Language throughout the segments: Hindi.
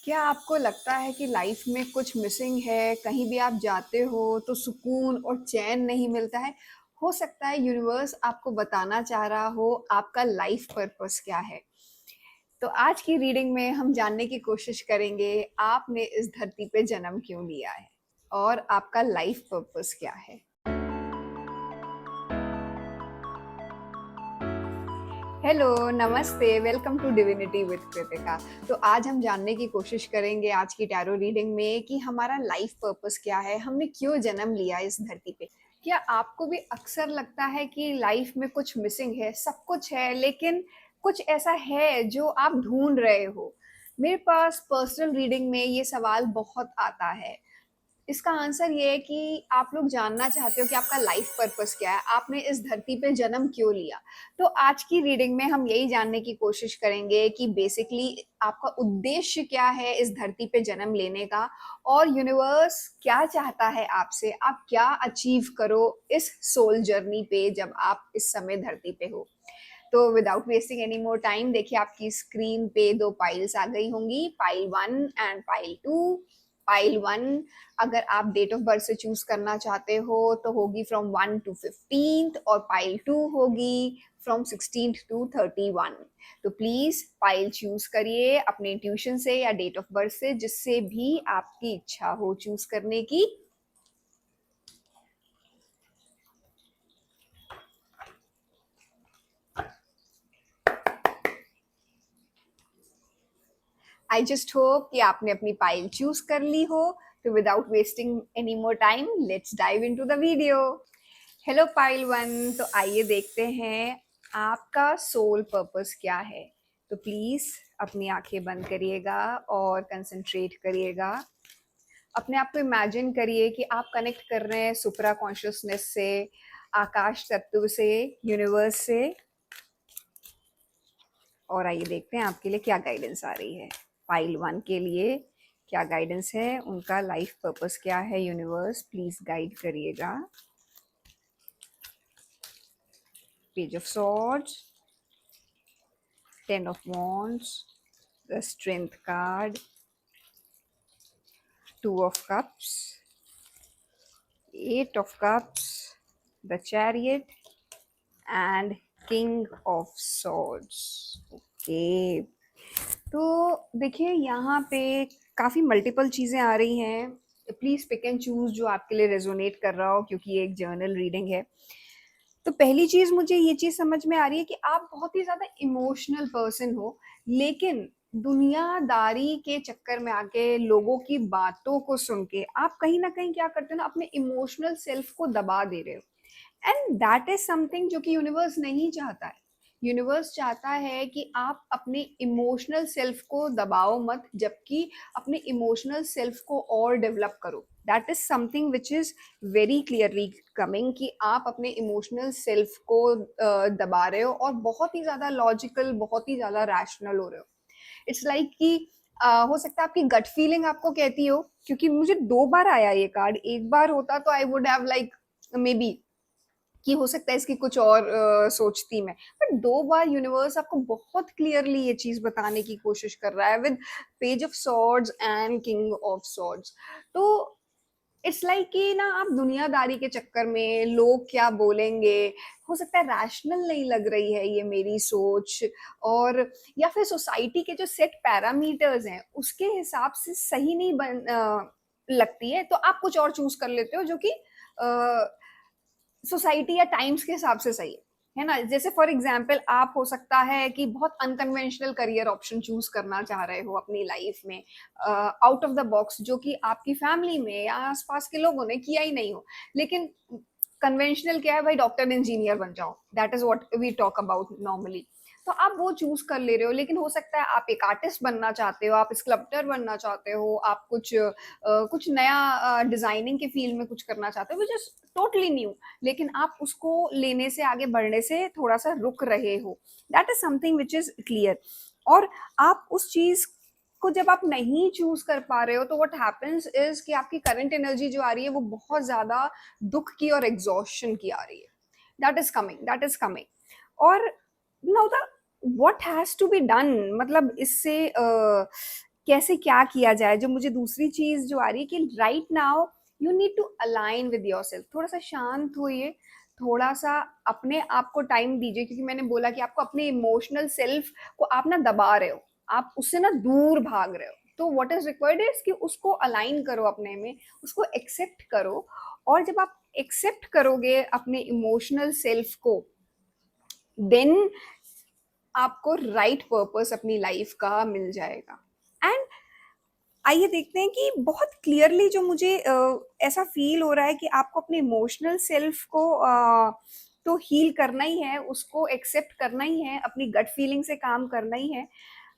क्या आपको लगता है कि लाइफ में कुछ मिसिंग है? कहीं भी आप जाते हो तो सुकून और चैन नहीं मिलता है। हो सकता है यूनिवर्स आपको बताना चाह रहा हो आपका लाइफ पर्पस क्या है। तो आज की रीडिंग में हम जानने की कोशिश करेंगे आपने इस धरती पे जन्म क्यों लिया है और आपका लाइफ पर्पस क्या है। हेलो, नमस्ते, welcome to divinity with Kritika. तो आज हम जानने की कोशिश करेंगे आज की टैरो रीडिंग में कि हमारा लाइफ पर्पस क्या है, हमने क्यों जन्म लिया इस धरती पे। क्या आपको भी अक्सर लगता है कि लाइफ में कुछ मिसिंग है? सब कुछ है लेकिन कुछ ऐसा है जो आप ढूंढ रहे हो। मेरे पास पर्सनल रीडिंग में ये सवाल बहुत आता है। इसका आंसर ये है कि आप लोग जानना चाहते हो कि आपका लाइफ पर्पस क्या है, आपने इस धरती पे जन्म क्यों लिया। तो आज की रीडिंग में हम यही जानने की कोशिश करेंगे कि बेसिकली आपका उद्देश्य क्या है इस धरती पे जन्म लेने का, और यूनिवर्स क्या चाहता है आपसे, आप क्या अचीव करो इस सोल जर्नी पे जब आप इस समय धरती पे हो। तो without wasting any more time, देखिए आपकी स्क्रीन पे दो पाइल्स आ गई होंगी, पाइल 1 एंड पाइल 2। पाइल 1 अगर आप डेट ऑफ बर्थ से चूज करना चाहते हो तो होगी फ्रॉम 1 टू 15th, और पाइल 2 होगी फ्रॉम 16th टू 31। तो प्लीज पाइल चूज करिए अपने ट्यूशन से या डेट ऑफ बर्थ से, जिससे भी आपकी इच्छा हो चूज करने की। आई जस्ट होप कि आपने अपनी पाइल चूज कर ली हो। तो without wasting any more time, let's dive into the video. Hello pile 1, तो आइए देखते हैं आपका सोल पर्पस क्या है। तो प्लीज अपनी आंखें बंद करिएगा और कंसंट्रेट करिएगा। अपने आप को इमेजिन करिए कि आप कनेक्ट कर रहे हैं सुपरा कॉन्शियसनेस से, आकाश तत्व से, यूनिवर्स से। और आइए देखते हैं आपके लिए क्या गाइडेंस आ रही है। फाइल 1 के लिए क्या गाइडेंस है, उनका लाइफ पर्पस क्या है, यूनिवर्स प्लीज गाइड करिएगा। Page of swords, 10 of wands, the strength card, 2 of cups, 8 of cups, the chariot and king of swords. Okay, तो देखिए यहाँ पे काफ़ी मल्टीपल चीज़ें आ रही हैं। प्लीज़ पिक एंड चूज़ जो आपके लिए रेजोनेट कर रहा हो, क्योंकि ये एक जर्नल रीडिंग है। तो पहली चीज़ मुझे ये चीज़ समझ में आ रही है कि आप बहुत ही ज़्यादा इमोशनल पर्सन हो, लेकिन दुनियादारी के चक्कर में आके लोगों की बातों को सुन के आप कहीं ना कहीं क्या करते हो ना, अपने इमोशनल सेल्फ को दबा दे रहे हो। एंड दैट इज समथिंग जो कि यूनिवर्स नहीं चाहता है। यूनिवर्स चाहता है कि आप अपने इमोशनल सेल्फ को दबाओ मत, जबकि अपने इमोशनल सेल्फ को और डेवलप करो। That is something which is very clearly coming, कि आप अपने इमोशनल सेल्फ को दबा रहे हो और बहुत ही ज्यादा लॉजिकल, बहुत ही ज्यादा रैशनल हो रहे हो। इट्स लाइक कि हो सकता है आपकी गट फीलिंग आपको कहती हो, क्योंकि मुझे 2 बार आया ये कार्ड। एक बार होता तो I would have like may be कि हो सकता है इसकी कुछ और सोचती मैं, बट 2 बार यूनिवर्स आपको बहुत क्लियरली ये चीज बताने की कोशिश कर रहा है with page of swords and king of swords. तो इट्स लाइक कि ना, आप दुनियादारी के चक्कर में लोग क्या बोलेंगे, हो सकता है रैशनल नहीं लग रही है ये मेरी सोच, और या फिर सोसाइटी के जो सेट पैरामीटर्स हैं उसके हिसाब से सही नहीं लगती है, तो आप कुछ और चूज कर लेते हो जो कि सोसाइटी या टाइम्स के हिसाब से सही है ना। जैसे फॉर एग्जाम्पल, आप हो सकता है कि बहुत अनकन्वेंशनल करियर ऑप्शन चूज करना चाह रहे हो अपनी लाइफ में, आउट ऑफ द बॉक्स, जो कि आपकी फैमिली में या आसपास के लोगों ने किया ही नहीं हो। लेकिन कन्वेंशनल क्या है भाई, डॉक्टर इंजीनियर बन जाओ, that is what we talk about normally. तो आप वो चूज कर ले रहे हो, लेकिन हो सकता है आप एक आर्टिस्ट बनना चाहते हो, आप स्कल्प्टर बनना चाहते हो, आप कुछ नया डिजाइनिंग के फील्ड में कुछ करना चाहते हो विच इज टोटली न्यू, लेकिन आप उसको लेने से, आगे बढ़ने से थोड़ा सा रुक रहे हो। That is something which is clear. और आप उस चीज को जब आप नहीं चूज कर पा रहे हो, तो व्हाट हैपेंस इज कि आपकी करंट एनर्जी जो आ रही है वो बहुत ज्यादा दुख की और एग्जॉशन की आ रही है। That is coming, that is coming. और now the what has to be done, मतलब इससे कैसे क्या किया जाए। जो मुझे दूसरी चीज जो आ रही है कि right now you need to align with yourself, थोड़ा सा शांत होइए, थोड़ा सा अपने आप को टाइम दीजिए, क्योंकि मैंने बोला कि आपको अपने इमोशनल सेल्फ को आप ना दबा रहे हो, आप उससे ना दूर भाग रहे हो। तो व्हाट इज रिक्वायर्ड इज कि उसको अलाइन करो अपने में, उसको एक्सेप्ट करो। और जब आप एक्सेप्ट करोगे अपने इमोशनल सेल्फ को, देन आपको राइट पर्पस अपनी लाइफ का मिल जाएगा। एंड आइए देखते हैं कि बहुत क्लियरली जो मुझे ऐसा फील हो रहा है कि आपको अपने इमोशनल सेल्फ को तो हील करना ही है, उसको एक्सेप्ट करना ही है, अपनी गट फीलिंग से काम करना ही है।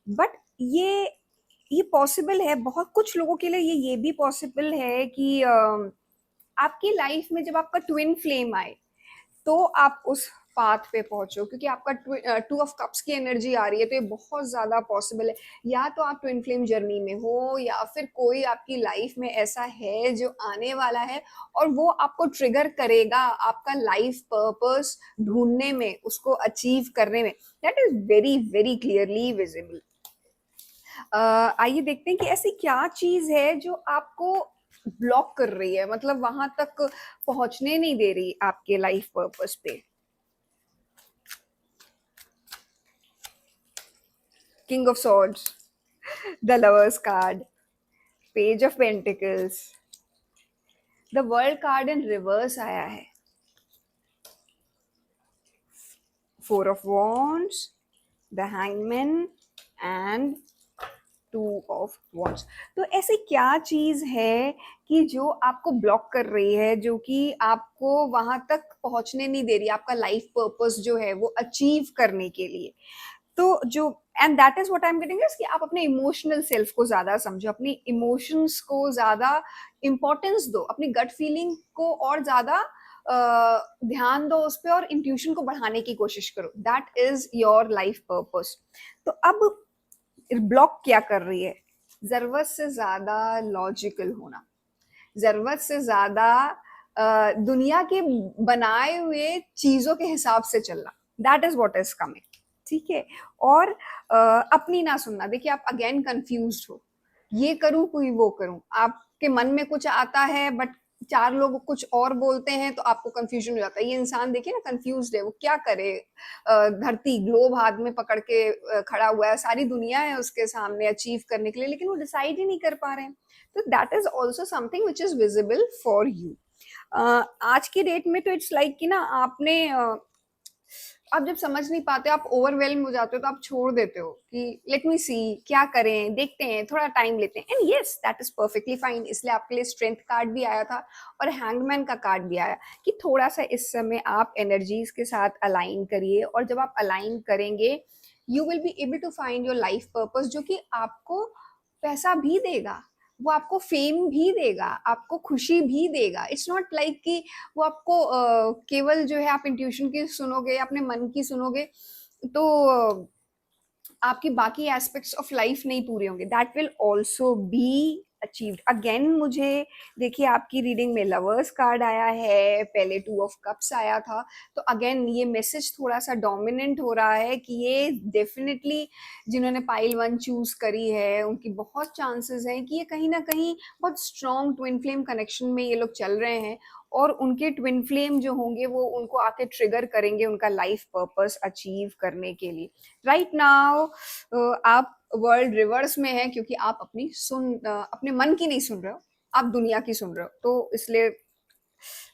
बट ये पॉसिबल है बहुत कुछ लोगों के लिए, ये भी पॉसिबल है कि आपकी लाइफ में जब आपका ट्विन फ्लेम आए तो आप उस पाथ पे पहुंचो, क्योंकि आपका 2 ऑफ कप्स की एनर्जी आ रही है, तो ये बहुत ज्यादा पॉसिबल है। या तो आप ट्विन फ्लेम जर्नी में हो, या फिर कोई आपकी लाइफ में ऐसा है जो आने वाला है और वो आपको ट्रिगर करेगा आपका लाइफ पर्पस ढूंढने में, उसको अचीव करने में। That is very very clearly visible. आइए देखते हैं कि ऐसी क्या चीज है जो आपको ब्लॉक कर रही है, मतलब वहां तक पहुंचने नहीं दे रही आपके लाइफ पर्पस पे। King of swords, the lovers card, page of pentacles, the world card in reverse आया है, four of wands, the hangman and 2 of wands. तो ऐसी क्या चीज है कि जो आपको ब्लॉक कर रही है, जो कि आपको वहां तक पहुंचने नहीं दे रही, आपका लाइफ पर्पस जो है वो अचीव करने के लिए। तो जो and that is what I am getting is कि आप अपने इमोशनल सेल्फ को ज्यादा समझो, अपनी इमोशंस को ज्यादा इंपॉर्टेंस दो, अपनी गट फीलिंग को और ज्यादा ध्यान दो उस पर, और इंट्यूशन को बढ़ाने की कोशिश करो। That is your life purpose. तो अब ब्लॉक क्या कर रही है? जरूरत से ज्यादा लॉजिकल होना, जरूरत से ज्यादा दुनिया के बनाए हुए चीजों के हिसाब से चलना। That is what is coming. ठीक है। और अपनी ना सुनना। देखिए आप अगेन कंफ्यूज हो, ये करूं कोई वो करूं, आपके मन में कुछ आता है बट 4 लोग कुछ और बोलते हैं, तो आपको कंफ्यूजन हो जाता है। ये इंसान देखिए ना कंफ्यूज है, वो क्या करे। धरती ग्लोब हाथ में पकड़ के खड़ा हुआ है, सारी दुनिया है उसके सामने अचीव करने के लिए, लेकिन वो डिसाइड ही नहीं कर पा रहे हैं। तो that is also something which is visible for you. आज की डेट में तो इट्स लाइक कि ना आपने आप जब समझ नहीं पाते, आप ओवरवेलम हो जाते हो, तो आप छोड़ देते हो कि लेट मी सी, क्या करें, देखते हैं, थोड़ा टाइम लेते हैं। And yes that is perfectly fine. इसलिए आपके लिए स्ट्रेंथ कार्ड भी आया था और हैंगमैन का कार्ड भी आया कि थोड़ा सा इस समय आप एनर्जीज के साथ अलाइन करिए, और जब आप अलाइन करेंगे you will be able to find your life purpose, जो कि आपको पैसा भी देगा, वो आपको फेम भी देगा, आपको खुशी भी देगा। इट्स नॉट लाइक कि वो आपको केवल जो है आप इंट्यूशन की सुनोगे, अपने मन की सुनोगे, तो आपकी बाकी एस्पेक्ट्स ऑफ लाइफ नहीं पूरे होंगे। That will also be achieved. Again मुझे देखिए आपकी रीडिंग में लवर्स कार्ड आया है, पहले 2 ऑफ कप्स आया था। तो अगेन ये मैसेज थोड़ा सा डोमिनेंट हो रहा है कि ये डेफिनेटली जिन्होंने पाइल 1 चूज करी है उनकी बहुत चांसेस हैं कि ये कहीं ना कहीं बहुत स्ट्रॉन्ग ट्विन फ्लेम कनेक्शन में ये लोग चल रहे हैं, और उनके ट्विन फ्लेम जो होंगे वो उनको आके ट्रिगर करेंगे उनका लाइफ पर्पस अचीव करने के लिए। राइट नाउ आप वर्ल्ड रिवर्स में है, क्योंकि आप अपने मन की नहीं सुन रहे हो, आप दुनिया की सुन रहे हो। तो इसलिए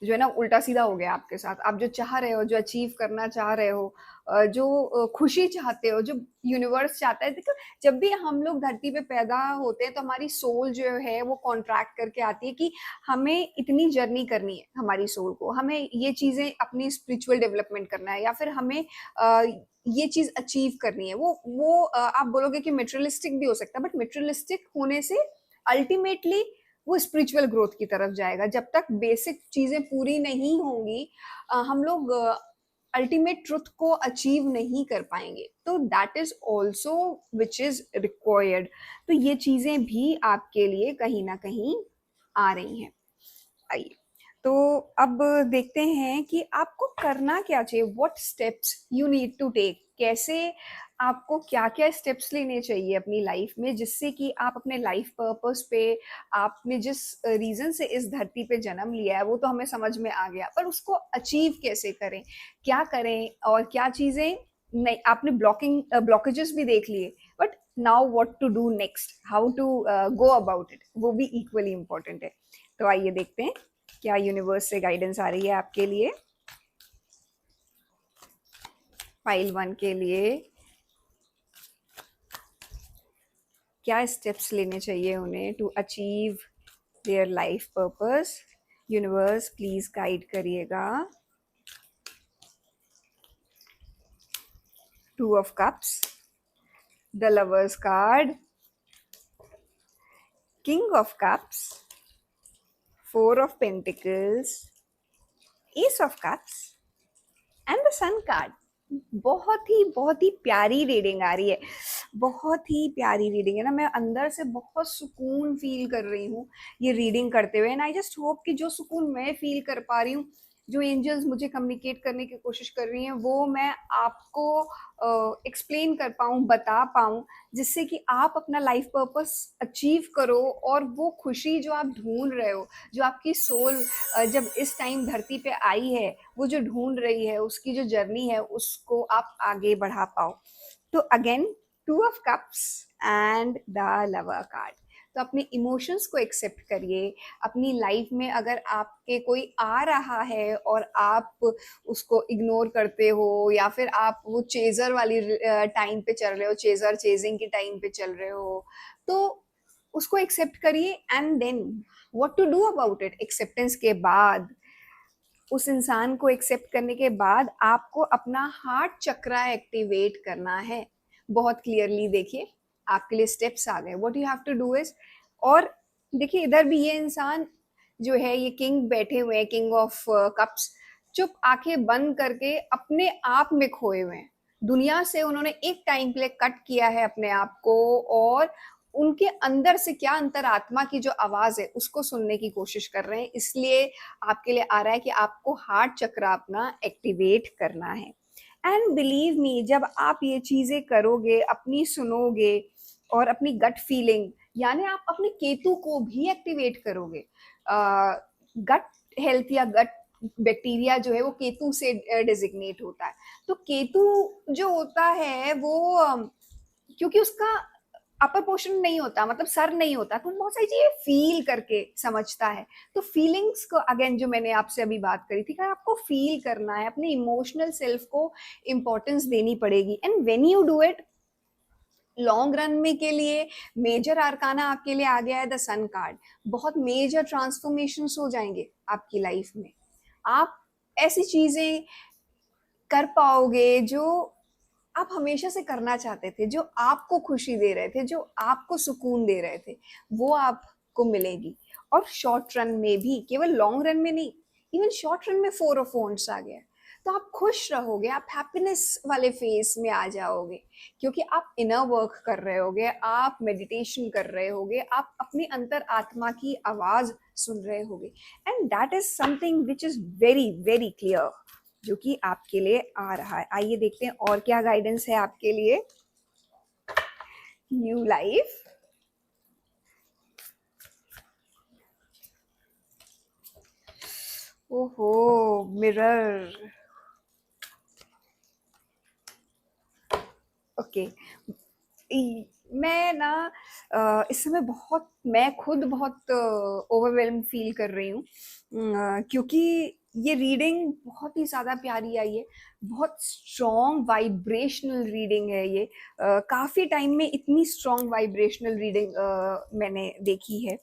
जो है ना उल्टा सीधा हो गया आपके साथ। आप जो चाह रहे हो, जो अचीव करना चाह रहे हो, जो खुशी चाहते हो, जो यूनिवर्स चाहता है। देखो जब भी हम लोग धरती पे पैदा होते हैं तो हमारी सोल जो है वो कॉन्ट्रैक्ट करके आती है कि हमें इतनी जर्नी करनी है, हमारी सोल को हमें ये चीजें अपनी स्पिरिचुअल डेवलपमेंट करना है, या फिर हमें ये चीज अचीव करनी है। वो आप बोलोगे कि मेटेरियलिस्टिक भी हो सकता है, बट मेटेरियलिस्टिक होने से अल्टीमेटली वो स्पिरिचुअल ग्रोथ की तरफ जाएगा। जब तक बेसिक चीजें पूरी नहीं होंगी हम लोग अल्टीमेट ट्रुथ को अचीव नहीं कर पाएंगे। तो that is also which is required. तो ये चीजें भी आपके लिए कहीं ना कहीं आ रही हैं। आइए तो अब देखते हैं कि आपको करना क्या चाहिए, what steps you need to take कैसे आपको क्या-क्या स्टेप्स लेने चाहिए अपनी लाइफ में, जिससे कि आप अपने लाइफ पर्पस पे, आपने जिस रीज़न से इस धरती पे जन्म लिया है, वो तो हमें समझ में आ गया, पर उसको अचीव कैसे करें? क्या करें और क्या चीज़ें नहीं, आपने ब्लॉकेजेस भी देख लिए, but now what to do next, how to go about it, वो भी इक्वली इम्पोर्टेंट है। तो आइए देखते हैं क्या यूनिवर्स से गाइडेंस आ रही है आपके लिए। फाइल 1 के लिए क्या स्टेप्स लेने चाहिए उन्हें to achieve their life purpose. Universe please guide करिएगा। 2 of cups, the lovers card, king of cups, 4 of pentacles, ace of cups and the sun card. बहुत ही प्यारी रीडिंग आ रही है, बहुत ही प्यारी रीडिंग है ना। मैं अंदर से बहुत सुकून फील कर रही हूँ ये रीडिंग करते हुए, एंड आई जस्ट होप कि जो सुकून मैं फील कर पा रही हूँ, जो एंजल्स मुझे कम्युनिकेट करने की कोशिश कर रही हैं, वो मैं आपको एक्सप्लेन कर पाऊँ, बता पाऊँ, जिससे कि आप अपना लाइफ पर्पस अचीव करो, और वो खुशी जो आप ढूंढ रहे हो, जो आपकी सोल जब इस टाइम धरती पे आई है, वो जो ढूंढ रही है, उसकी जो जर्नी है, उसको आप आगे बढ़ा पाओ। तो again 2 of cups and the lover card. तो अपने इमोशंस को एक्सेप्ट करिए। अपनी लाइफ में अगर आपके कोई आ रहा है और आप उसको इग्नोर करते हो, या फिर आप वो चेजर वाली टाइम पे चल रहे हो, चेजर चेजिंग की टाइम पे चल रहे हो, तो उसको एक्सेप्ट करिए, and then what to do about it. Acceptance के बाद, उस इंसान को एक्सेप्ट करने के बाद, आपको अपना हार्ट चक्रा एक्टिवेट करना है। बहुत क्लियरली देखिए, आपके लिए स्टेप्स आ गए। What you have to do is, और देखिए इधर भी ये इंसान जो है, ये किंग बैठे हुए हैं, किंग ऑफ कप्स, चुप आंखें बंद करके अपने आप में खोए हुए हैं। दुनिया से उन्होंने एक टाइम के लिए कट किया है अपने आप को, और उनके अंदर से क्या अंतरात्मा की जो आवाज है उसको सुनने की कोशिश कर रहे हैं। इसलिए आपके लिए आ रहा है कि आपको हार्ट चक्र अपना एक्टिवेट करना है। एंड बिलीव मी, जब आप ये चीजें करोगे, अपनी सुनोगे, और अपनी गट फीलिंग, यानी आप अपने केतु को भी एक्टिवेट करोगे। गट हेल्थ या गट बैक्टीरिया जो है वो केतु से डिजिग्नेट होता है। तो केतु जो होता है वो क्योंकि उसका अपर पोर्शन नहीं होता, मतलब सर नहीं होता, तो बहुत सारी चीजें फील करके समझता है। तो फीलिंग्स को अगेन, जो मैंने आपसे अभी बात करी थी कि आपको फील करना है, अपने इमोशनल सेल्फ को इंपॉर्टेंस देनी पड़ेगी। And when you do it long run में के लिए, मेजर आर्काना आपके लिए आ गया है द सन कार्ड। बहुत मेजर ट्रांसफॉर्मेशंस हो जाएंगे आपकी लाइफ में। आप ऐसी चीजें कर पाओगे जो आप हमेशा से करना चाहते थे, जो आपको खुशी दे रहे थे, जो आपको सुकून दे रहे थे, वो आपको मिलेगी। और शॉर्ट रन में भी, केवल लॉन्ग रन में नहीं, इवन शॉर्ट रन में 4 ऑफ वांड्स आ गया, तो आप खुश रहोगे, आप हैप्पीनेस वाले फेज में आ जाओगे, क्योंकि आप इनर वर्क कर रहे होगे, आप मेडिटेशन कर रहे होगे, आप अपनी अंतर आत्मा की आवाज सुन रहे होगे। And that is something which is very very clear, जो कि आपके लिए आ रहा है। आइए देखते हैं और क्या गाइडेंस है आपके लिए। न्यू लाइफ, ओहो, मिरर, ओके। मैं ना इस समय बहुत, मैं खुद बहुत ओवरवेलम फील कर रही हूँ, क्योंकि ये रीडिंग बहुत ही ज़्यादा प्यारी आई है। बहुत स्ट्रॉन्ग वाइब्रेशनल रीडिंग है ये। काफ़ी टाइम में इतनी स्ट्रॉन्ग वाइब्रेशनल रीडिंग मैंने देखी है,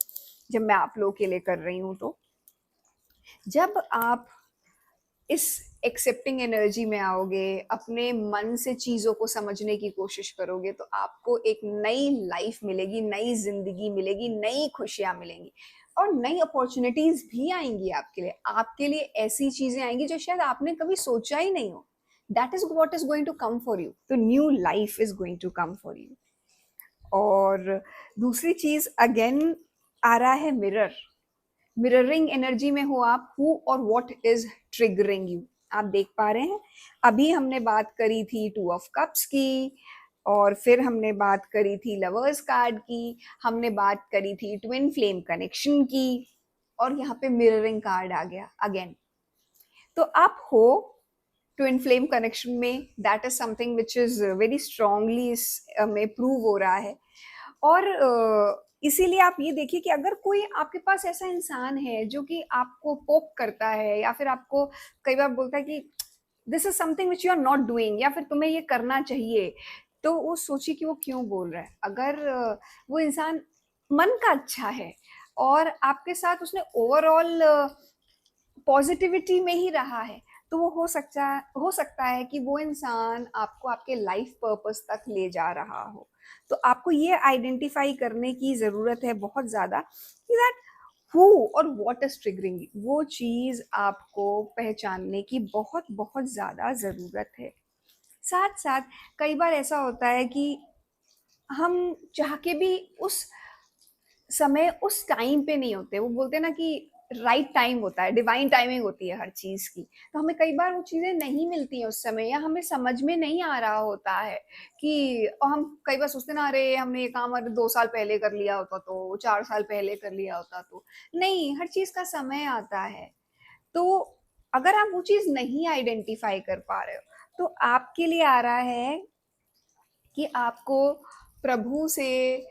जब मैं आप लोगों के लिए कर रही हूँ। तो जब आप इस एक्सेप्टिंग एनर्जी में आओगे, अपने मन से चीज़ों को समझने की कोशिश करोगे, तो आपको एक नई लाइफ मिलेगी, नई जिंदगी मिलेगी, नई खुशियां मिलेंगी, और नई अपॉर्चुनिटीज भी आएंगी आपके लिए ऐसी चीजें आएंगी जो शायद आपने कभी सोचा ही नहीं हो। That is what is going to come for you, तो new life is going to come for you. और दूसरी चीज अगेन आ रहा है मिरर। मिररिंग एनर्जी में हो आप, हु और व्हाट इज ट्रिगरिंग यू। आप देख पा रहे हैं। अभी हमने बात करी थी टू ऑफ कप्स की, और फिर हमने बात करी थी लवर्स कार्ड की, हमने बात करी थी ट्विन फ्लेम कनेक्शन की, और यहाँ पे मिररिंग कार्ड आ गया अगेन। तो आप हो ट्विन फ्लेम कनेक्शन में, that is something which is very strongly में प्रूव हो रहा है। और इसीलिए आप ये देखिए कि अगर कोई आपके पास ऐसा इंसान है जो कि आपको पोक करता है, या फिर आपको कई बार बोलता है कि this is something which you are not doing, या फिर तुम्हें ये करना चाहिए, तो वो सोचिए कि वो क्यों बोल रहा है। अगर वो इंसान मन का अच्छा है और आपके साथ उसने ओवरऑल पॉजिटिविटी में ही रहा है, तो वो हो सकता है कि वो इंसान आपको आपके लाइफ पर्पस तक ले जा रहा हो। तो आपको ये आइडेंटिफाई करने की ज़रूरत है बहुत ज़्यादा कि दैट हु और व्हाट इज ट्रिगरिंग, वो चीज़ आपको पहचानने की बहुत बहुत ज़्यादा ज़रूरत है। साथ साथ कई बार ऐसा होता है कि हम चाह के भी उस समय उस टाइम पे नहीं होते। वो बोलते हैं ना कि राइट टाइम होता है, डिवाइन टाइमिंग होती है हर चीज़ की। तो हमें कई बार वो चीज़ें नहीं मिलती हैं उस समय, या हमें समझ में नहीं आ रहा होता है कि, और हम कई बार सोचते हैं ना, अरे हमने ये काम अरे 2 साल पहले कर लिया होता तो, 4 साल पहले कर लिया होता तो। नहीं, हर चीज़ का समय आता है। तो अगर आप वो चीज़ नहीं आइडेंटिफाई कर पा रहे हो, तो आपके लिए आ रहा है कि आपको प्रभु से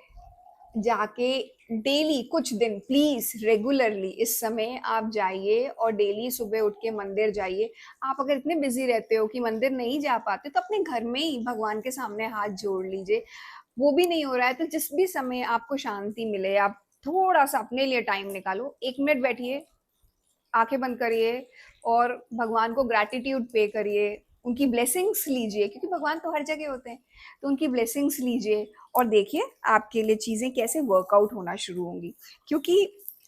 जाके डेली कुछ दिन प्लीज रेगुलरली इस समय आप जाइए, और डेली सुबह उठ के मंदिर जाइए। आप अगर इतने बिजी रहते हो कि मंदिर नहीं जा पाते, तो अपने घर में ही भगवान के सामने हाथ जोड़ लीजिए। वो भी नहीं हो रहा है तो जिस भी समय आपको शांति मिले, आप थोड़ा सा अपने लिए टाइम निकालो, 1 मिनट बैठिए, आंखें बंद करिए, और भगवान को ग्रैटिट्यूड पे करिए, उनकी ब्लेसिंग्स लीजिए, क्योंकि भगवान तो हर जगह होते हैं। तो उनकी ब्लेसिंग्स लीजिए और देखिए आपके लिए चीज़ें कैसे वर्कआउट होना शुरू होंगी। क्योंकि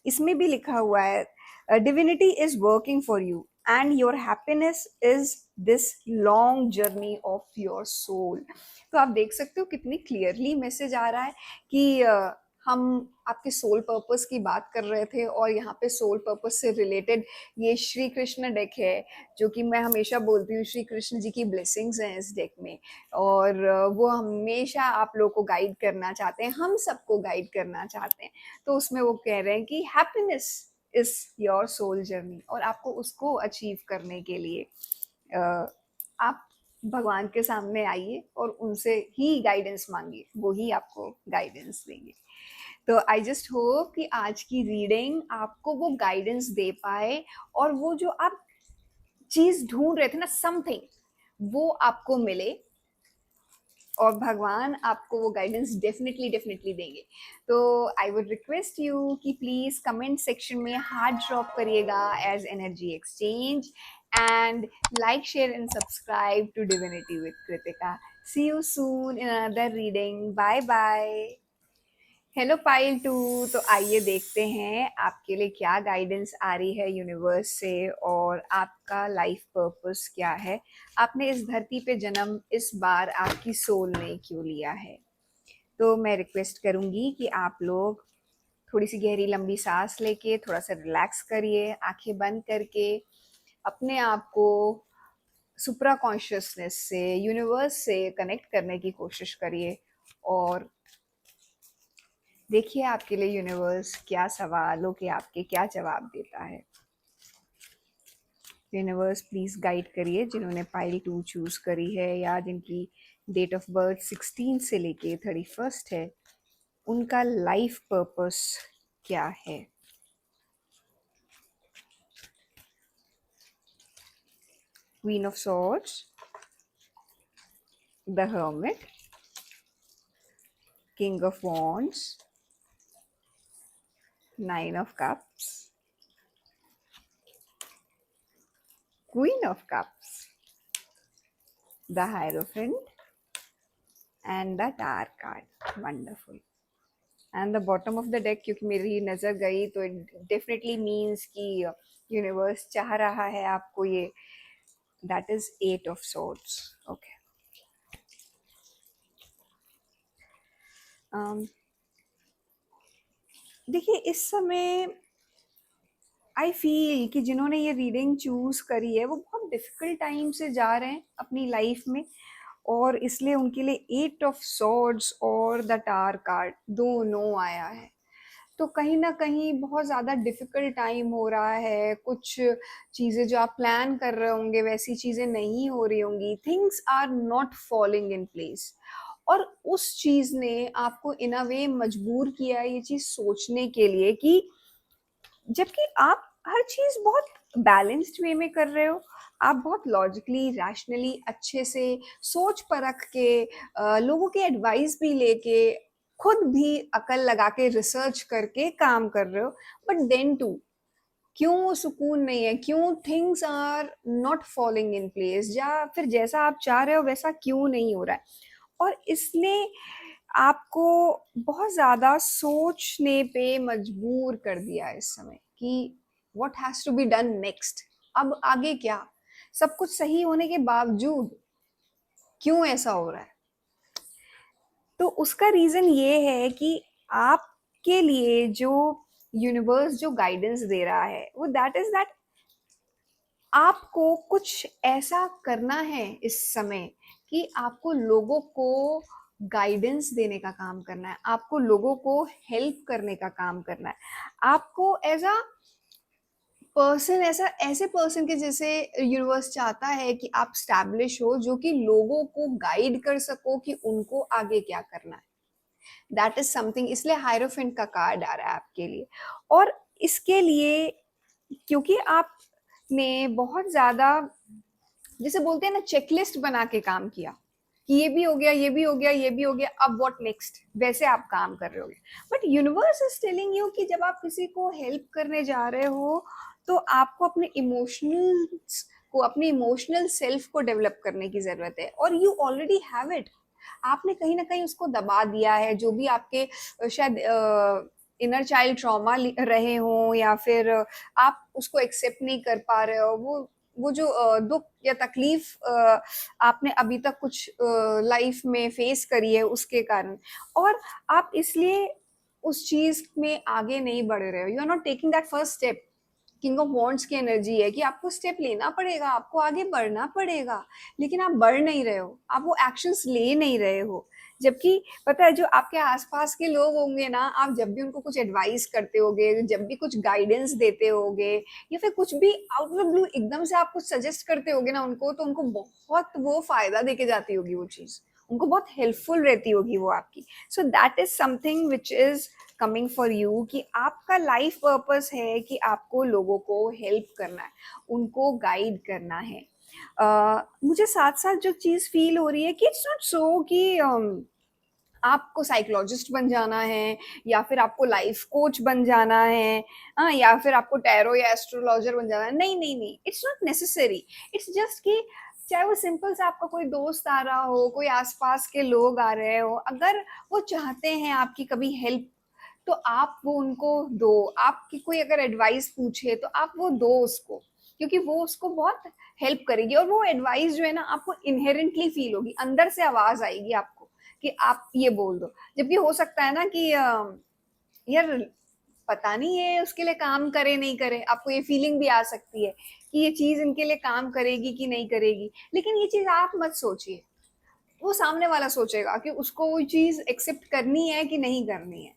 इसमें भी लिखा हुआ है divinity is working for you and your happiness is this long journey of your soul. तो आप देख सकते हो कितनी क्लियरली मैसेज आ रहा है कि हम आपके सोल पर्पस की बात कर रहे थे, और यहाँ पे सोल पर्पस से रिलेटेड ये श्री कृष्ण डेक है, जो कि मैं हमेशा बोलती हूँ श्री कृष्ण जी की ब्लेसिंग्स हैं इस डेक में। और वो हमेशा आप लोग को गाइड करना चाहते हैं, हम सबको गाइड करना चाहते हैं। तो उसमें वो कह रहे हैं कि happiness is your soul journey, और आपको उसको अचीव करने के लिए आप भगवान के सामने आइए और उनसे ही गाइडेंस मांगिए, वो ही आपको गाइडेंस देंगे। तो आई जस्ट होप कि आज की रीडिंग आपको वो गाइडेंस दे पाए, और वो जो आप चीज ढूंढ रहे थे ना, समथिंग, वो आपको मिले, और भगवान आपको वो गाइडेंस डेफिनेटली डेफिनेटली देंगे। तो आई वुड रिक्वेस्ट यू कि प्लीज कमेंट सेक्शन में हार्ट ड्रॉप करिएगा as energy exchange, and like share and subscribe to divinity with Kritika. See you soon in another reading. Bye bye. Hello pile two. तो आइए देखते हैं आपके लिए क्या गाइडेंस आ रही है यूनिवर्स से, और आपका लाइफ पर्पस क्या है। आपने इस धरती पे जन्म इस बार आपकी सोल ने क्यों लिया है। तो मैं रिक्वेस्ट करूंगी कि आप लोग थोड़ी सी गहरी लंबी सांस लेके थोड़ा सा रिलैक्स करिए, आंखें बंद करके अपने आप को सुप्रा कॉन्शियसनेस से, यूनिवर्स से कनेक्ट करने की कोशिश करिए, और देखिए आपके लिए यूनिवर्स क्या सवालों के आपके क्या जवाब देता है। यूनिवर्स प्लीज गाइड करिए जिन्होंने पाइल 2 चूज करी है, या जिनकी डेट ऑफ बर्थ 16 से लेके 31 है, उनका लाइफ पर्पस क्या है। Queen of swords, the hermit, king of wands, 9 of cups, queen of cups, the hierophant, and the tar card. Wonderful. And the bottom of the deck, क्योंकि मेरी नज़र गई तो इट डेफिनेटली मीन्स कि यूनिवर्स चाह रहा है आपको ये, that is 8 of swords. Okay, देखिए इस समय आई फील कि जिन्होंने ये रीडिंग चूज करी है वो बहुत डिफिकल्ट टाइम से जा रहे हैं अपनी लाइफ में, और इसलिए उनके लिए 8 ऑफ सॉर्ड्स और द टार कार्ड दोनों आया है। तो कहीं ना कहीं बहुत ज़्यादा डिफिकल्ट टाइम हो रहा है, कुछ चीज़ें जो आप प्लान कर रहे होंगे वैसी चीज़ें नहीं हो रही होंगी, things are not following in place. और उस चीज़ ने आपको इन अ वे मजबूर किया है ये चीज़ सोचने के लिए कि जबकि आप हर चीज़ बहुत बैलेंस्ड वे में कर रहे हो, आप बहुत लॉजिकली रैशनली अच्छे से सोच परख के लोगों की एडवाइस भी लेके खुद भी अकल लगा के रिसर्च करके काम कर रहे हो, बट देन टू क्यों वो सुकून नहीं है, क्यों things are not following in place, या फिर जैसा आप चाह रहे हो वैसा क्यों नहीं हो रहा है। और इसने आपको बहुत ज़्यादा सोचने पे मजबूर कर दिया है इस समय कि what has to be done next, अब आगे क्या, सब कुछ सही होने के बावजूद क्यों ऐसा हो रहा है। तो उसका रीज़न ये है कि आपके लिए जो यूनिवर्स जो गाइडेंस दे रहा है वो दैट इज़ दैट आपको कुछ ऐसा करना है इस समय कि आपको लोगों को गाइडेंस देने का काम करना है, आपको लोगों को हेल्प करने का काम करना है, आपको एज अ पर्सन, ऐसा ऐसे पर्सन के जैसे यूनिवर्स चाहता है कि आप स्टैब्लिश हो जो कि लोगों को गाइड कर सको कि उनको आगे क्या करना है। दैट इज समथिंग, इसलिए हायरोफेंट का कार्ड आ रहा है आपके लिए। और इसके लिए क्योंकि आपने बहुत ज्यादा, जैसे बोलते हैं ना, चेकलिस्ट बना के काम किया कि ये भी हो गया, ये भी हो गया, ये भी हो गया, अब व्हाट नेक्स्ट, वैसे आप काम कर रहे होगे। But universe is telling you कि जब आप किसी को हेल्प करने जा रहे हो तो आपको अपने इमोशनल्स को, अपने इमोशनल सेल्फ को डेवलप करने की जरूरत है, और यू ऑलरेडी हैव इट। आपने कहीं ना कहीं उसको दबा दिया है, जो भी आपके शायद इनर चाइल्ड ट्रॉमा रहे हो, या फिर आप उसको एक्सेप्ट नहीं कर पा रहे हो, वो जो दुख या तकलीफ आपने अभी तक कुछ लाइफ में फेस करी है उसके कारण, और आप इसलिए उस चीज में आगे नहीं बढ़ रहे हो, you are not taking that first step. King of wands की एनर्जी है कि आपको स्टेप लेना पड़ेगा, आपको आगे बढ़ना पड़ेगा, लेकिन आप बढ़ नहीं रहे हो, आप वो एक्शंस ले नहीं रहे हो। जबकि पता है, जो आपके आसपास के लोग होंगे ना, आप जब भी उनको कुछ एडवाइस करते होगे, जब भी कुछ गाइडेंस देते होगे, या फिर कुछ भी आउट ऑफ ब्लू एकदम से आप कुछ सजेस्ट करते होगे ना उनको, तो उनको बहुत वो फायदा देके जाती होगी वो चीज़, उनको बहुत हेल्पफुल रहती होगी वो आपकी। So that is something which is coming for you, कि आपका लाइफ पर्पस है कि आपको लोगों को हेल्प करना है, उनको गाइड करना है। मुझे साथ साथ जो चीज़ फील हो रही है कि इट्स नॉट सो कि आपको साइकोलॉजिस्ट बन जाना है, या फिर आपको लाइफ कोच बन जाना है, हाँ, या फिर आपको टैरो या एस्ट्रोलॉजर बन जाना है। नहीं नहीं नहीं, it's not necessary. It's just कि चाहे वो सिंपल से आपका कोई दोस्त आ रहा हो, कोई आसपास के लोग आ रहे हो, अगर वो चाहते हैं आपकी कभी हेल्प, तो आप वो उनको दो। आपकी कोई अगर एडवाइस पूछे तो आप वो दो उसको, क्योंकि वो उसको बहुत हेल्प करेगी, और वो एडवाइस जो है ना आपको इनहेरेंटली फील होगी, अंदर से आवाज आएगी आपको कि आप ये बोल दो। जबकि हो सकता है ना कि यार पता नहीं है उसके लिए काम करे नहीं करे, आपको ये फीलिंग भी आ सकती है कि ये चीज इनके लिए काम करेगी कि नहीं करेगी, लेकिन ये चीज आप मत सोचिए, वो सामने वाला सोचेगा कि उसको वो चीज एक्सेप्ट करनी है कि नहीं करनी है।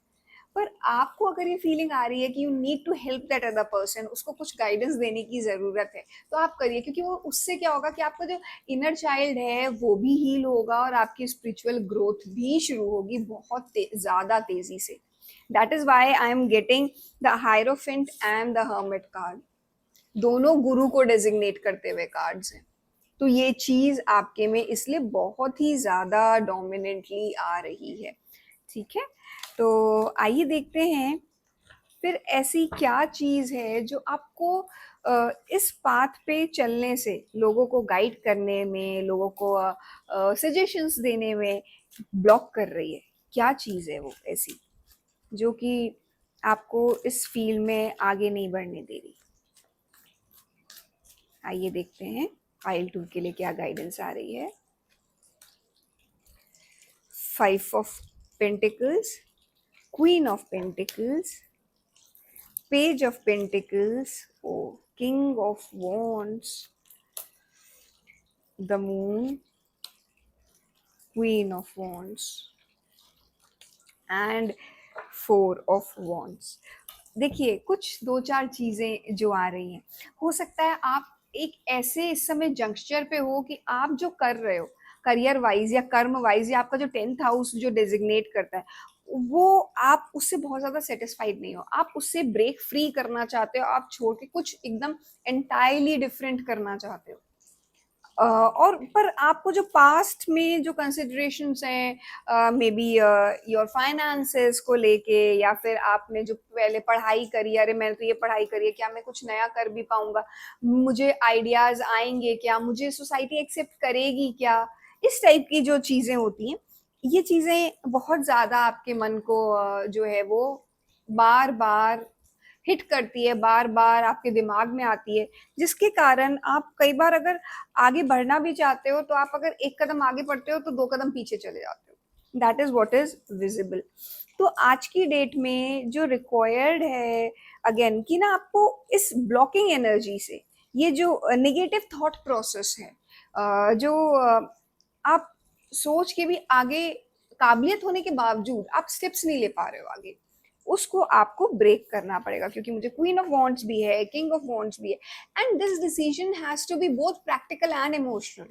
पर आपको अगर ये फीलिंग आ रही है कि you need to help that other person, उसको कुछ गाइडेंस देने की ज़रूरत है, तो आप करिए, क्योंकि वो उससे क्या होगा कि आपका जो इनर चाइल्ड है वो भी हील होगा, और आपकी स्पिरिचुअल ग्रोथ भी शुरू होगी बहुत ज़्यादा तेज़ी से। That is why I am getting the hierophant and the hermit card, दोनों गुरु को डेजिग्नेट करते हुए कार्ड्स हैं। तो ये चीज़ आपके में इसलिए बहुत ही ज़्यादा डोमिनेंटली आ रही है। ठीक है, तो आइए देखते हैं फिर ऐसी क्या चीज़ है जो आपको इस पाथ पे चलने से, लोगों को गाइड करने में, लोगों को सजेशंस देने में ब्लॉक कर रही है। क्या चीज़ है वो ऐसी जो कि आपको इस फील्ड में आगे नहीं बढ़ने दे रही। आइए देखते हैं फाइल 2 के लिए क्या गाइडेंस आ रही है। 5 of pentacles, queen of pentacles, Page of Pentacles, oh, King of Wands, the Moon, Queen of Wands and 4 of Wands. देखिए कुछ दो चार चीजें जो आ रही हैं, हो सकता है आप एक ऐसे इस समय जंक्शनर पे हो कि आप जो कर रहे हो करियर वाइज या कर्म वाइज या आपका जो 10th हाउस जो डेजिग्नेट करता है वो आप उससे बहुत ज्यादा सेटिस्फाइड नहीं हो, आप उससे ब्रेक फ्री करना चाहते हो, आप छोड़ के कुछ एकदम एंटायरली डिफरेंट करना चाहते हो। और पर आपको जो पास्ट में जो कंसिडरेशंस हैं मे बी योर फाइनेंसेस को लेके या फिर आपने जो पहले पढ़ाई करी, अरे मैंने तो ये पढ़ाई करी है, क्या मैं कुछ नया कर भी पाऊंगा, मुझे आइडियाज आएंगे क्या, मुझे सोसाइटी एक्सेप्ट करेगी क्या, इस टाइप की जो चीजें होती हैं, ये चीजें बहुत ज्यादा आपके मन को जो है वो बार बार हिट करती है, बार बार आपके दिमाग में आती है, जिसके कारण आप कई बार अगर आगे बढ़ना भी चाहते हो तो आप अगर एक कदम आगे बढ़ते हो तो 2 कदम पीछे चले जाते हो। That is what is visible. तो आज की डेट में जो रिक्वायर्ड है अगेन कि ना आपको इस ब्लॉकिंग एनर्जी से, ये जो नेगेटिव थॉट प्रोसेस है, जो आप सोच के भी आगे काबिलियत होने के बावजूद आप स्टेप्स नहीं ले पा रहे हो आगे, उसको आपको ब्रेक करना पड़ेगा, क्योंकि मुझे क्वीन ऑफ वॉन्ट्स भी है, किंग ऑफ वॉन्ट्स भी है, and this decision has to be both practical and emotional.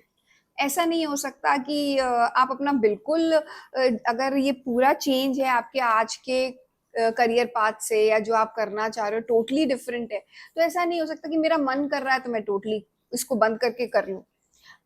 ऐसा नहीं हो सकता कि आप अपना बिल्कुल अगर ये पूरा चेंज है आपके आज के करियर पाथ से या जो आप करना चाह रहे हो टोटली डिफरेंट है, तो ऐसा नहीं हो सकता कि मेरा मन कर रहा है तो मैं टोटली इसको बंद करके कर लूं।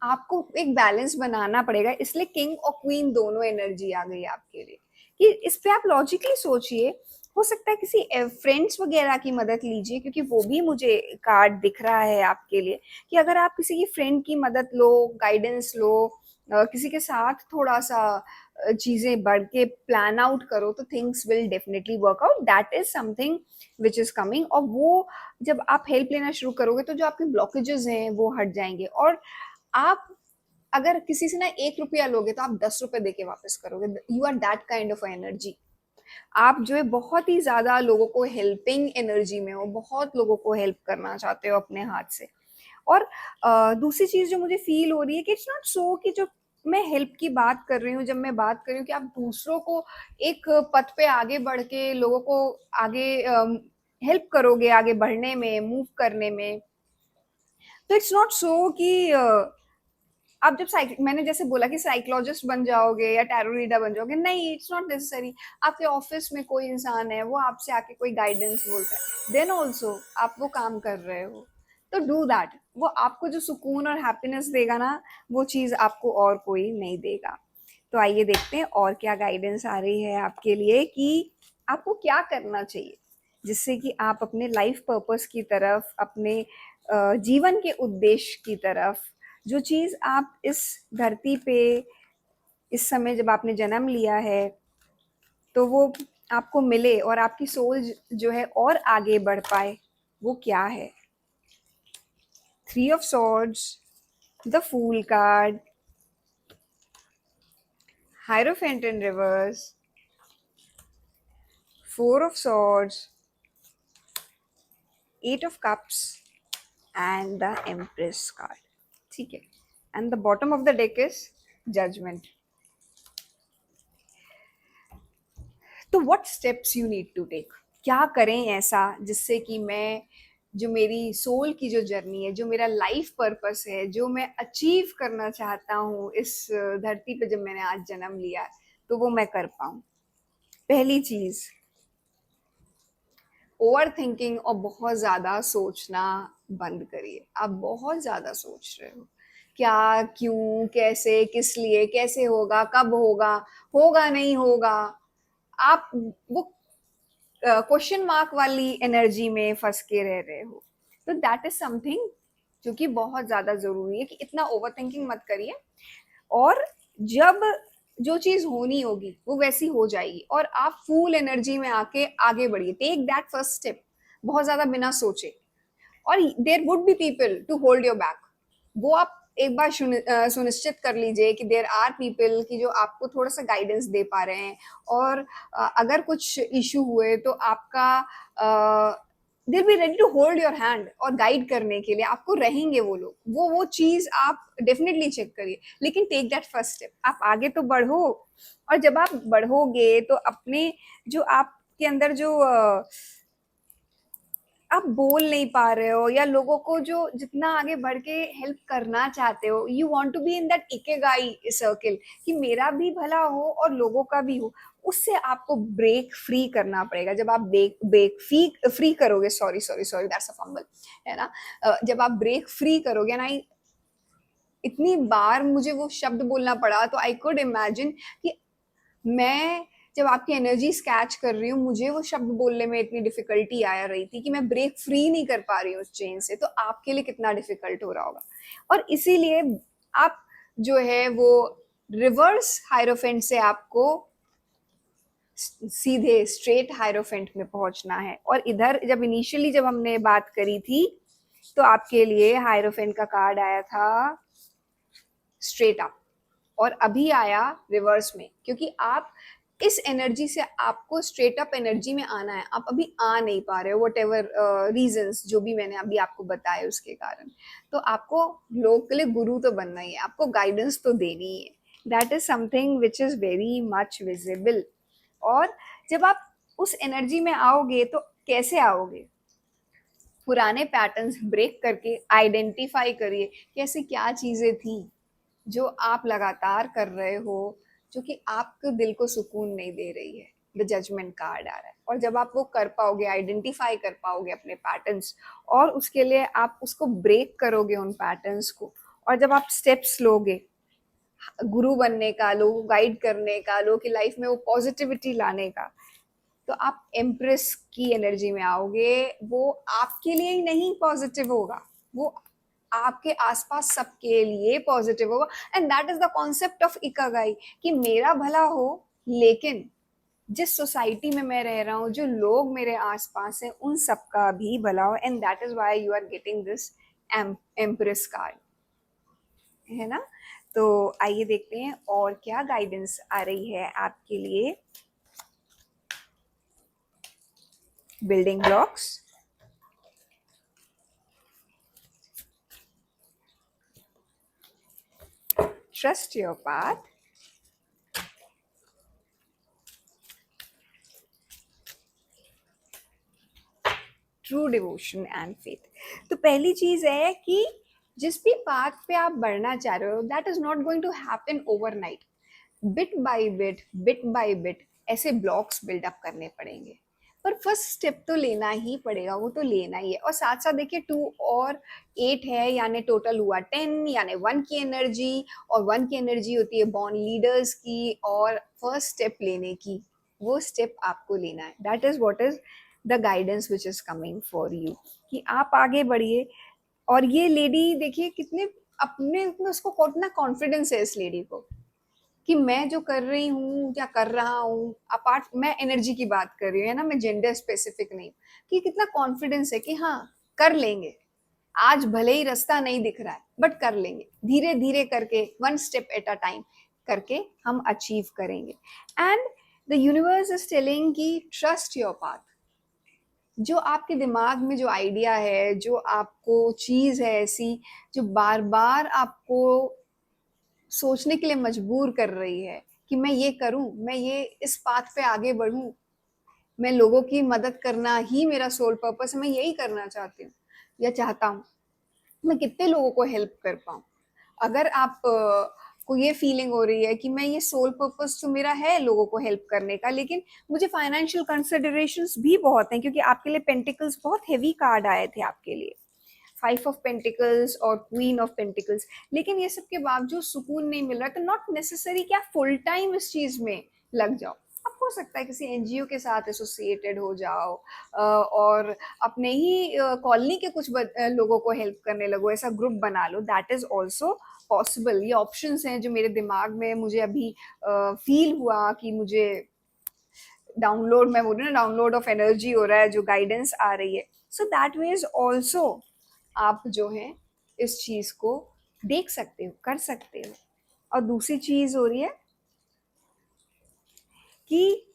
आपको एक बैलेंस बनाना पड़ेगा, इसलिए किंग और क्वीन दोनों एनर्जी आ गई आपके लिए कि इस पे आप लॉजिकली सोचिए। हो सकता है किसी फ्रेंड्स वगैरह की मदद लीजिए, क्योंकि वो भी मुझे कार्ड दिख रहा है आपके लिए कि अगर आप किसी की फ्रेंड की मदद लो, गाइडेंस लो, किसी के साथ थोड़ा सा चीजें बढ़ के प्लान आउट करो तो things will definitely work out, that is something which is coming. और वो जब आप हेल्प लेना शुरू करोगे तो जो आपके ब्लॉकेजेस हैं वो हट जाएंगे, और आप अगर किसी से ना 1 रुपया लोगे तो आप 10 रुपए देके वापस करोगे। You are that kind of energy. आप जो है बहुत ही ज्यादा लोगों को हेल्पिंग एनर्जी में हो, बहुत लोगों को हेल्प करना चाहते हो अपने हाथ से। और दूसरी चीज जो मुझे फील हो रही है कि इट्स नॉट सो कि जो मैं हेल्प की बात कर रही हूँ, जब मैं बात कर रही हूँ कि आप दूसरों को एक पथ पे आगे बढ़ के लोगों को आगे हेल्प करोगे आगे बढ़ने में, मूव करने में, तो इट्स नॉट सो कि आप जब मैंने जैसे बोला कि साइकोलॉजिस्ट बन जाओगे या टैरो रीडर बन जाओगे, नहीं, इट्स नॉट नेसेसरी। आपके ऑफिस में कोई इंसान है, वो आपसे आके कोई गाइडेंस बोलता है, देन ऑल्सो आप वो काम कर रहे हो, तो डू दैट। वो आपको जो सुकून और हैप्पीनेस देगा ना, वो चीज़ आपको और कोई नहीं देगा। तो आइए देखते हैं और क्या गाइडेंस आ रही है आपके लिए कि आपको क्या करना चाहिए जिससे कि आप अपने लाइफ पर्पस की तरफ, अपने जीवन के उद्देश्य की तरफ, जो चीज़ आप इस धरती पे इस समय जब आपने जन्म लिया है तो वो आपको मिले और आपकी सोल जो है और आगे बढ़ पाए, वो क्या है। 3 of Swords, the fool card, hierophant in reverse, 4 of Swords, 8 of Cups and the empress card. ठीक है, and the bottom of the deck is judgement. तो what steps you need to take, क्या करें ऐसा जिससे कि मैं जो मेरी सोल की जो जर्नी है, जो मेरा लाइफ पर्पस है, जो मैं अचीव करना चाहता हूँ इस धरती पे जब मैंने आज जन्म लिया है, तो वो मैं कर पाऊँ। पहली चीज, ओवर थिंकिंग और बहुत ज्यादा सोचना बंद करिए। आप बहुत ज्यादा सोच रहे हो, क्या, क्यों, कैसे, किस लिए, कैसे होगा, कब होगा, होगा नहीं होगा, आप वो क्वेश्चन मार्क वाली एनर्जी में फंस के रह रहे हो। तो दैट इज समथिंग जो कि बहुत ज्यादा जरूरी है कि इतना ओवर थिंकिंग मत करिए, और जब जो चीज होनी होगी वो वैसी हो जाएगी और आप फुल एनर्जी में आके आगे बढ़िए। टेक दैट फर्स्ट स्टेप बहुत ज्यादा बिना सोचे, और there would be people to hold your back, वो आप एक बार सुनिश्चित कर लीजिए कि देयर आर पीपल की जो आपको थोड़ा सा गाइडेंस दे पा रहे हैं, और अगर कुछ इशू हुए तो आपका दिल be ready to hold your hand और गाइड करने के लिए आपको रहेंगे वो लोग, वो चीज आप डेफिनेटली चेक करिए, लेकिन टेक दैट फर्स्ट स्टेप, आप आगे तो बढ़ो। और जब आप बढ़ोगे तो अपने जो आपके अंदर जो आप बोल नहीं पा रहे हो, या लोगों को जो जितना आगे बढ़ के हेल्प करना चाहते हो, you want to be in that ikigai circle, कि मेरा भी भला हो और लोगों का भी हो, उससे आपको ब्रेक फ्री करना पड़ेगा। जब आप ब्रेक ब्रेक फ्री फ्री करोगे, sorry sorry sorry that's a fumble, है ना, जब आप ब्रेक फ्री करोगे ना, इतनी बार मुझे वो शब्द बोलना पड़ा, तो आई कुड इमेजिन कि मैं जब आपकी एनर्जी स्कैच कर रही हूँ, मुझे वो शब्द बोलने में इतनी डिफिकल्टी आ रही थी कि मैं ब्रेक फ्री नहीं कर पा रही हूँ उस चेन से, तो आपके लिए कितना डिफिकल्ट हो रहा होगा। और इसीलिए आप जो है वो रिवर्स हायरोफेंट से आपको सीधे स्ट्रेट हायरोफेंट में पहुंचना है। और इधर जब इनिशियली जब हमने बात करी थी, तो आपके लिए हायरोफेंट का कार्ड आया था स्ट्रेट अप, और अभी आया रिवर्स में, क्योंकि आप इस एनर्जी से आपको स्ट्रेट अप एनर्जी में आना है, आप अभी आ नहीं पा रहे हो, वट एवर रीजन्स जो भी मैंने अभी आपको बताया उसके कारण। तो आपको लोग के लिए गुरु तो बनना ही है, आपको गाइडेंस तो देनी ही है, that is something which is very much visible. और जब आप उस एनर्जी में आओगे तो कैसे आओगे, पुराने पैटर्न्स ब्रेक करके आइडेंटिफाई करिए कि ऐसी क्या चीजें थी जो आप लगातार कर रहे हो, जो कि आपके दिल को सुकून नहीं दे रही है। द जजमेंट कार्ड आ रहा है, और जब आप वो कर पाओगे, आइडेंटिफाई कर पाओगे अपने पैटर्न्स, और उसके लिए आप उसको ब्रेक करोगे उन पैटर्न्स को, और जब आप स्टेप्स लोगे गुरु बनने का, लोगों को गाइड करने का, लोगों की लाइफ में वो पॉजिटिविटी लाने का, तो आप एम्प्रेस की एनर्जी में आओगे। वो आपके लिए ही नहीं पॉजिटिव होगा, वो आपके आसपास सबके लिए पॉजिटिव होगा। And that is the concept of ikigai, कि मेरा भला हो, लेकिन जिस सोसाइटी में मैं रह रहा हूँ, जो लोग मेरे आसपास हैं, उन सबका भी भला हो। And that is why you are getting this empress card, है ना। तो आइए देखते हैं और क्या गाइडेंस आ रही है आपके लिए। Building blocks, trust your path, true devotion and faith. तो पहली चीज है कि जिस भी पाथ पे आप बढ़ना चाह रहे हो, that is not going to happen overnight, bit by bit ऐसे ब्लॉक्स बिल्डअप करने पड़ेंगे। पर फर्स्ट स्टेप तो लेना ही पड़ेगा, वो तो लेना ही है। और साथ साथ देखिए 2 और 8 है, यानी टोटल हुआ 10, यानी 1 की एनर्जी, और 1 की एनर्जी होती है बॉर्न लीडर्स की, और फर्स्ट स्टेप लेने की, वो स्टेप आपको लेना है। That is what is the guidance which is coming for you, कि आप आगे बढ़िए। और ये लेडी देखिए कितने अपने में, उसको कितना कॉन्फिडेंस है इस लेडी को, कि मैं जो कर रही हूँ या कर रहा हूँ, अपार्ट मैं एनर्जी की बात कर रही हूँ, है ना, मैं जेंडर स्पेसिफिक नहीं, कि कितना कॉन्फिडेंस है कि हाँ कर लेंगे, आज भले ही रास्ता नहीं दिख रहा है बट कर लेंगे, धीरे धीरे करके 1 स्टेप एट अ टाइम करके हम अचीव करेंगे। And the universe is telling कि ट्रस्ट योर पाथ। जो आपके दिमाग में जो आइडिया है, जो आपको चीज है ऐसी जो बार बार आपको सोचने के लिए मजबूर कर रही है कि मैं ये करूं, मैं ये इस पाथ पे आगे बढ़ूं, मैं लोगों की मदद करना ही मेरा सोल पर्पस है, मैं यही करना चाहती हूँ या चाहता हूँ, मैं कितने लोगों को हेल्प कर पाऊँ। अगर आप को ये फीलिंग हो रही है कि मैं ये सोल पर्पस तो मेरा है लोगों को हेल्प करने का, लेकिन मुझे फाइनेंशियल कंसिडरेशंस भी बहुत हैं, क्योंकि आपके लिए पेंटिकल्स बहुत हेवी कार्ड आए थे आपके लिए, 5 ऑफ पेंटिकल्स और क्वीन ऑफ पेंटिकल्स। लेकिन ये सब के बावजूद सुकून नहीं मिल रहा, तो नॉट नेसेसरी कि आप फुल टाइम इस चीज में लग जाओ। आप हो सकता है किसी एनजीओ के साथ एसोसिएटेड हो जाओ, और अपने ही कॉलोनी के कुछ लोगों को हेल्प करने लगो, ऐसा ग्रुप बना लो, दैट इज ऑल्सो पॉसिबल। ये ऑप्शंस हैं जो मेरे दिमाग में मुझे अभी फील हुआ कि मुझे डाउनलोड, मैं बोल रही हूँ ना, डाउनलोड ऑफ एनर्जी हो रहा है, जो गाइडेंस आ रही है। सो दैट मीन्स ऑल्सो आप जो है इस चीज को देख सकते हो, कर सकते हो। और दूसरी चीज हो रही है कि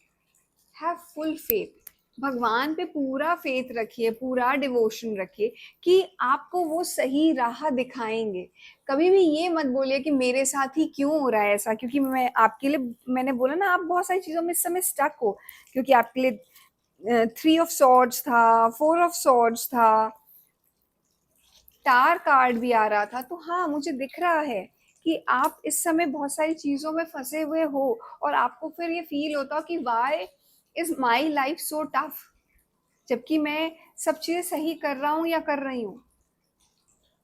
हैव फुल फेथ, भगवान पे पूरा फेथ रखिए, पूरा डिवोशन रखिए कि आपको वो सही राह दिखाएंगे। कभी भी ये मत बोलिए कि मेरे साथ ही क्यों हो रहा है ऐसा, क्योंकि मैं आपके लिए, मैंने बोला ना, आप बहुत सारी चीज़ों में इस समय स्टक हो, क्योंकि आपके लिए 3 ऑफ सॉर्ड्स था, 4 ऑफ सॉर्ड्स था, स्टार कार्ड भी आ रहा था। तो हाँ, मुझे दिख रहा है कि आप इस समय बहुत सारी चीज़ों में फंसे हुए हो और आपको फिर ये फील होता हो कि why is my life so tough, जबकि मैं सब चीज़ें सही कर रहा हूँ या कर रही हूँ।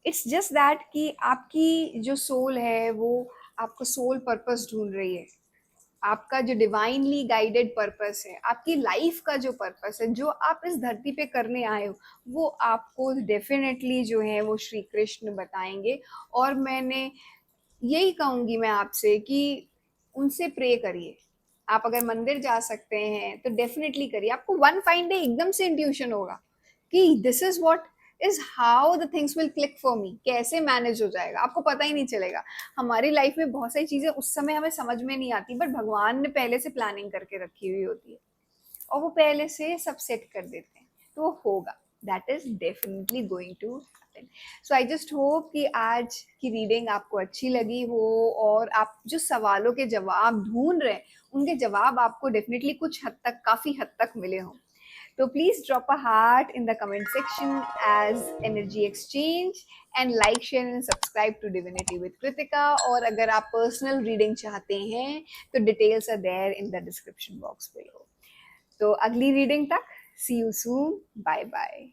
इट्स जस्ट दैट कि आपकी जो सोल है वो आपको सोल पर्पस ढूंढ रही है। आपका जो डिवाइनली गाइडेड पर्पस है, आपकी लाइफ का जो पर्पस है, जो आप इस धरती पे करने आए हो, वो आपको डेफिनेटली जो है वो श्री कृष्ण बताएंगे। और मैंने यही कहूंगी मैं आपसे कि उनसे प्रे करिए। आप अगर मंदिर जा सकते हैं तो डेफिनेटली करिए। आपको वन फाइन डे एकदम से इंट्यूशन होगा कि this is what is how the things will click for me, कैसे मैनेज हो जाएगा आपको पता ही नहीं चलेगा। हमारी लाइफ में बहुत सारी चीजें उस समय हमें समझ में नहीं आती, बट भगवान ने पहले से प्लानिंग करके रखी हुई होती है और वो पहले से सब सेट कर देते हैं, तो वो होगा। That is definitely going to happen. So I just hope कि आज की रीडिंग आपको अच्छी लगी हो और आप जो सवालों के जवाब ढूंढ रहे हैं उनके जवाब आपको डेफिनेटली कुछ हद तक, काफी हद तक मिले हों। तो please drop a heart in the comment section as energy exchange, and like, share and subscribe to Divinity with Kritika। और अगर आप personal reading चाहते हैं तो details are there in the description box below। तो अगली रीडिंग तक सी यू सून, बाय बाय।